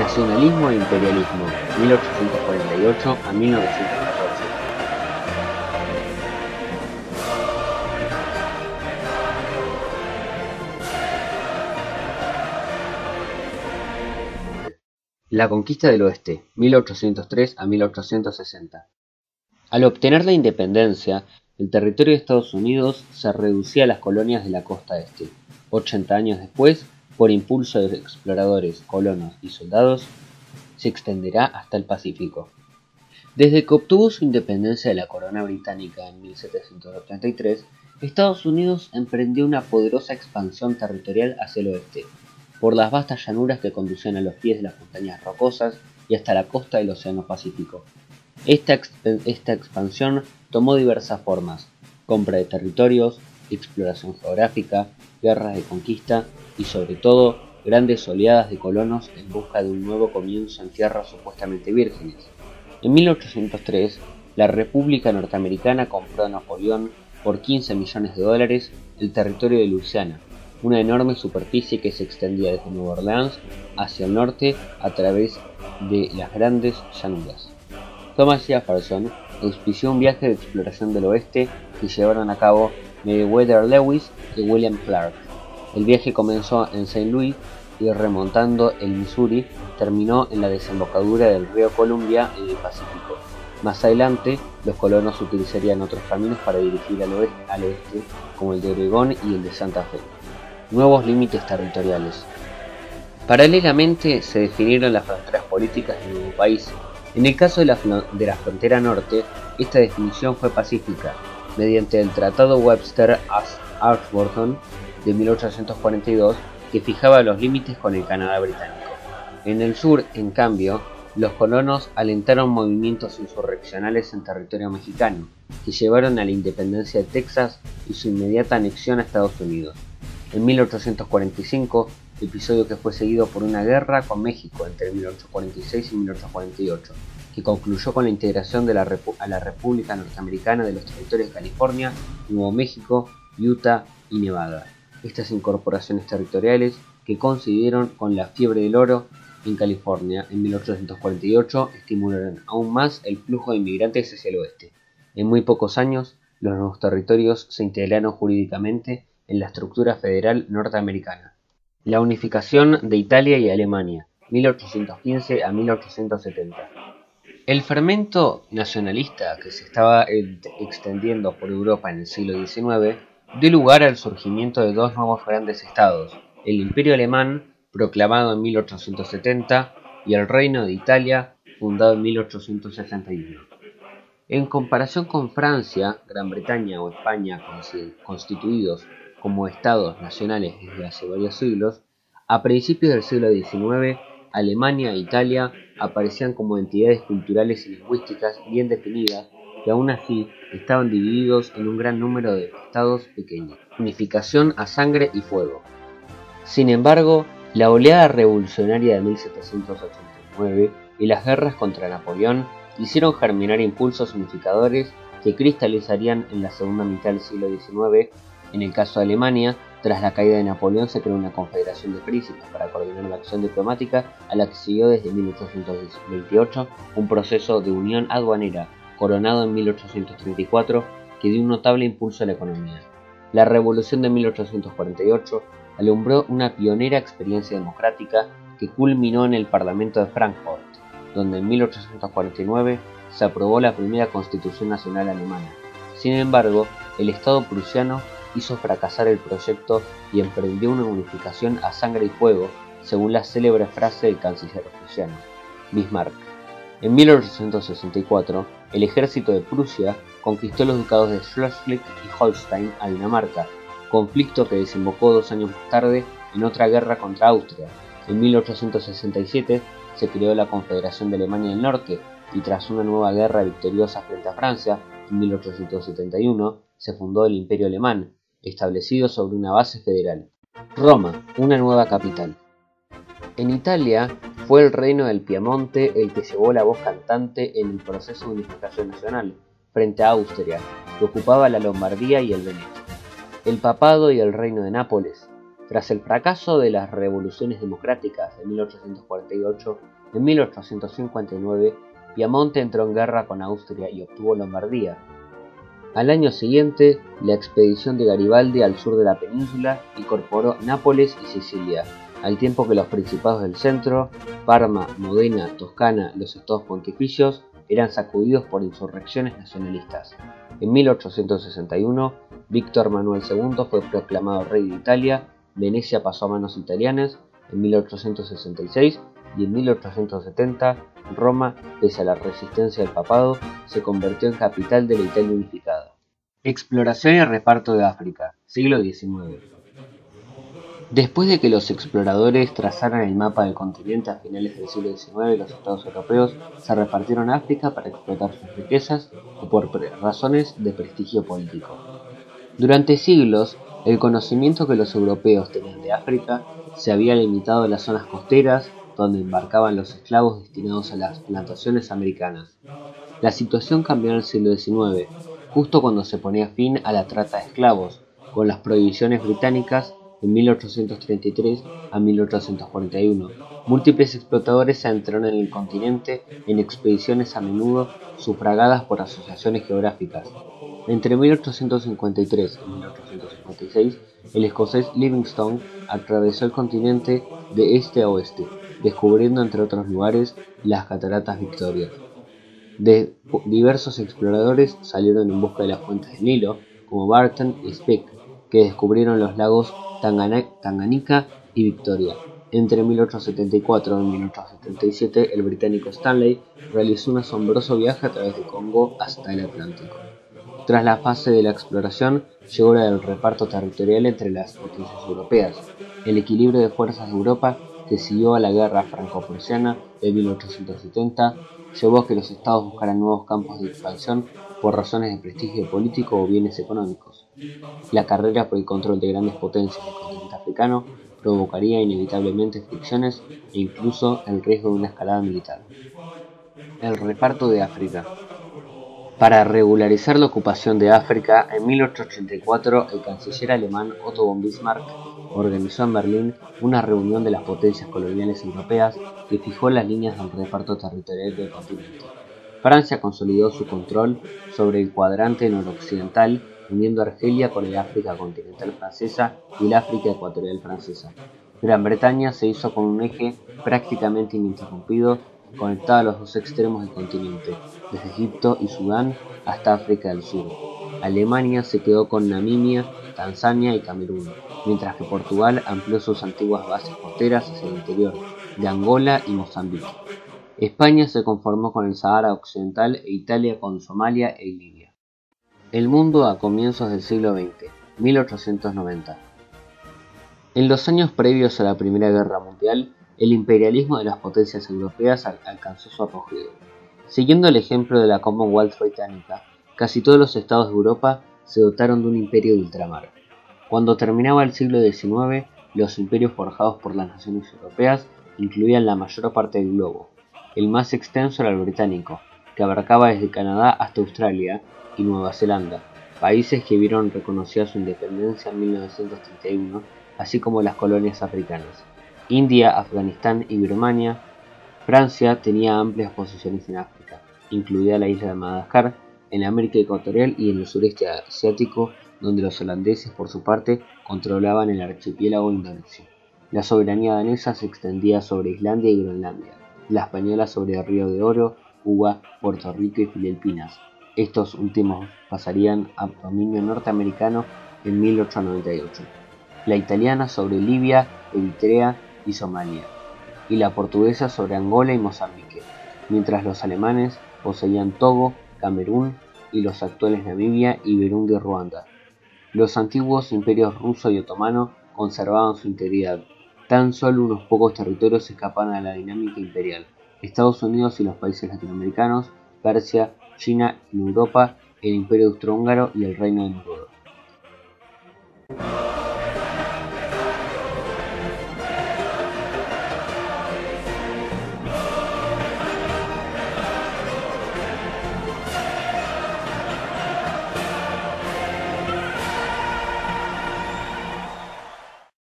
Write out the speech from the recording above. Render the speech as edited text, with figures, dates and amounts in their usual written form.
Nacionalismo e imperialismo, 1848 a 1914. La conquista del oeste, 1803 a 1860. Al obtener la independencia, el territorio de Estados Unidos se reducía a las colonias de la costa este. 80 años después, por impulso de exploradores, colonos y soldados, se extenderá hasta el Pacífico. Desde que obtuvo su independencia de la corona británica en 1783, Estados Unidos emprendió una poderosa expansión territorial hacia el oeste, por las vastas llanuras que conducían a los pies de las montañas rocosas y hasta la costa del Océano Pacífico. Esta expansión tomó diversas formas: compra de territorios, exploración geográfica, guerras de conquista y, sobre todo, grandes oleadas de colonos en busca de un nuevo comienzo en tierras supuestamente vírgenes. En 1803, la República Norteamericana compró a Napoleón por $15 millones el territorio de Luisiana, una enorme superficie que se extendía desde Nueva Orleans hacia el norte a través de las grandes llanuras. Thomas Jefferson auspició un viaje de exploración del oeste que llevaron a cabo Meriwether Lewis y William Clark. El viaje comenzó en St. Louis y, remontando el Missouri, terminó en la desembocadura del río Columbia en el Pacífico. Más adelante, los colonos utilizarían otros caminos para dirigir al oeste, como el de Oregón y el de Santa Fe. Nuevos límites territoriales. Paralelamente se definieron las fronteras políticas del nuevo país. En el caso de la frontera norte, esta definición fue pacífica, mediante el Tratado Webster-Ashburton de 1842, que fijaba los límites con el Canadá británico. En el sur, en cambio, los colonos alentaron movimientos insurreccionales en territorio mexicano, que llevaron a la independencia de Texas y su inmediata anexión a Estados Unidos. En 1845, episodio que fue seguido por una guerra con México entre 1846 y 1848, que concluyó con la integración de a la República Norteamericana de los territorios de California, Nuevo México, Utah y Nevada. Estas incorporaciones territoriales, que coincidieron con la fiebre del oro en California en 1848, estimularon aún más el flujo de inmigrantes hacia el oeste. En muy pocos años, los nuevos territorios se integraron jurídicamente en la estructura federal norteamericana. La unificación de Italia y Alemania, 1815 a 1870. El fermento nacionalista que se estaba extendiendo por Europa en el siglo XIX dio lugar al surgimiento de dos nuevos grandes estados: el Imperio Alemán, proclamado en 1870, y el Reino de Italia, fundado en 1861. En comparación con Francia, Gran Bretaña o España, constituidos como estados nacionales desde hace varios siglos, a principios del siglo XIX, Alemania e Italia aparecían como entidades culturales y lingüísticas bien definidas, que aún así estaban divididos en un gran número de estados pequeños. Unificación a sangre y fuego. Sin embargo, la oleada revolucionaria de 1789 y las guerras contra Napoleón hicieron germinar impulsos unificadores que cristalizarían en la segunda mitad del siglo XIX. En el caso de Alemania, tras la caída de Napoleón se creó una confederación de príncipes para coordinar la acción diplomática, a la que siguió desde 1828 un proceso de unión aduanera, coronado en 1834, que dio un notable impulso a la economía. La Revolución de 1848 alumbró una pionera experiencia democrática que culminó en el Parlamento de Frankfurt, donde en 1849 se aprobó la primera Constitución Nacional Alemana. Sin embargo, el Estado prusiano hizo fracasar el proyecto y emprendió una unificación a sangre y fuego, según la célebre frase del canciller prusiano, Bismarck. En 1864, el ejército de Prusia conquistó los ducados de Schleswig y Holstein a Dinamarca, conflicto que desembocó 2 años más tarde en otra guerra contra Austria. En 1867 se creó la Confederación de Alemania del Norte, y tras una nueva guerra victoriosa frente a Francia, en 1871 se fundó el Imperio Alemán, establecido sobre una base federal. Roma, una nueva capital. En Italia, fue el reino del Piamonte el que llevó la voz cantante en el proceso de unificación nacional, frente a Austria, que ocupaba la Lombardía y el Veneto. El papado y el reino de Nápoles Tras el fracaso de las revoluciones democráticas de 1848, en 1859 Piamonte entró en guerra con Austria y obtuvo Lombardía. Al año siguiente, la expedición de Garibaldi al sur de la península incorporó Nápoles y Sicilia, al tiempo que los principados del centro, Parma, Modena, Toscana, los estados pontificios, eran sacudidos por insurrecciones nacionalistas. En 1861, Víctor Manuel II fue proclamado rey de Italia, Venecia pasó a manos italianas en 1866 y en 1870 Roma, pese a la resistencia del papado, se convirtió en capital de la Italia unificada. Exploración y reparto de África, siglo XIX. Después de que los exploradores trazaran el mapa del continente a finales del siglo XIX, los estados europeos se repartieron África para explotar sus riquezas o por razones de prestigio político. Durante siglos, el conocimiento que los europeos tenían de África se había limitado a las zonas costeras, donde embarcaban los esclavos destinados a las plantaciones americanas. La situación cambió en el siglo XIX, justo cuando se ponía fin a la trata de esclavos, con las prohibiciones británicas en 1833 a 1841. Múltiples explotadores se adentraron en el continente en expediciones a menudo sufragadas por asociaciones geográficas. Entre 1853 y 1856, el escocés Livingstone atravesó el continente de este a oeste, descubriendo entre otros lugares las cataratas Victoria. Diversos exploradores salieron en busca de las fuentes del Nilo, como Barton y Speke, que descubrieron los lagos Tanganika y Victoria. Entre 1874 y 1877, el británico Stanley realizó un asombroso viaje a través de Congo hasta el Atlántico. Tras la fase de la exploración, llegó la del reparto territorial entre las potencias europeas. El equilibrio de fuerzas de Europa, que siguió a la guerra franco-prusiana de 1870, llevó a que los estados buscaran nuevos campos de expansión por razones de prestigio político o bienes económicos. La carrera por el control de grandes potencias del continente africano provocaría inevitablemente fricciones e incluso el riesgo de una escalada militar. El reparto de África. Para regularizar la ocupación de África, en 1884 el canciller alemán Otto von Bismarck organizó en Berlín una reunión de las potencias coloniales europeas que fijó las líneas del reparto territorial del continente. Francia consolidó su control sobre el cuadrante noroccidental, uniendo Argelia con el África continental francesa y el África ecuatorial francesa. Gran Bretaña se hizo con un eje prácticamente ininterrumpido conectado a los dos extremos del continente, desde Egipto y Sudán hasta África del Sur. Alemania se quedó con Namibia, Tanzania y Camerún, mientras que Portugal amplió sus antiguas bases costeras hacia el interior de Angola y Mozambique. España se conformó con el Sahara Occidental e Italia con Somalia e Libia. El mundo a comienzos del siglo XX, 1890. En los años previos a la Primera Guerra Mundial, el imperialismo de las potencias europeas alcanzó su apogeo. Siguiendo el ejemplo de la Commonwealth británica, casi todos los estados de Europa se dotaron de un imperio de ultramar. Cuando terminaba el siglo XIX, los imperios forjados por las naciones europeas incluían la mayor parte del globo. El más extenso era el británico, que abarcaba desde Canadá hasta Australia y Nueva Zelanda, países que vieron reconocida su independencia en 1931, así como las colonias africanas. India, Afganistán y Birmania. Francia tenía amplias posesiones en África, incluida la isla de Madagascar, en América Ecuatorial y en el sureste asiático, donde los holandeses, por su parte, controlaban el archipiélago indonesio. La soberanía danesa se extendía sobre Islandia y Groenlandia, la española sobre el Río de Oro, Cuba, Puerto Rico y Filipinas. Estos últimos pasarían a dominio norteamericano en 1898. La italiana sobre Libia, Eritrea y Somalia, y la portuguesa sobre Angola y Mozambique, mientras los alemanes poseían Togo, Camerún y los actuales Namibia y Burundi y Ruanda. Los antiguos imperios ruso y otomano conservaban su integridad. Tan solo unos pocos territorios escapaban a la dinámica imperial: Estados Unidos y los países latinoamericanos, Persia, China en Europa, el Imperio Austrohúngaro y el Reino de Noruega.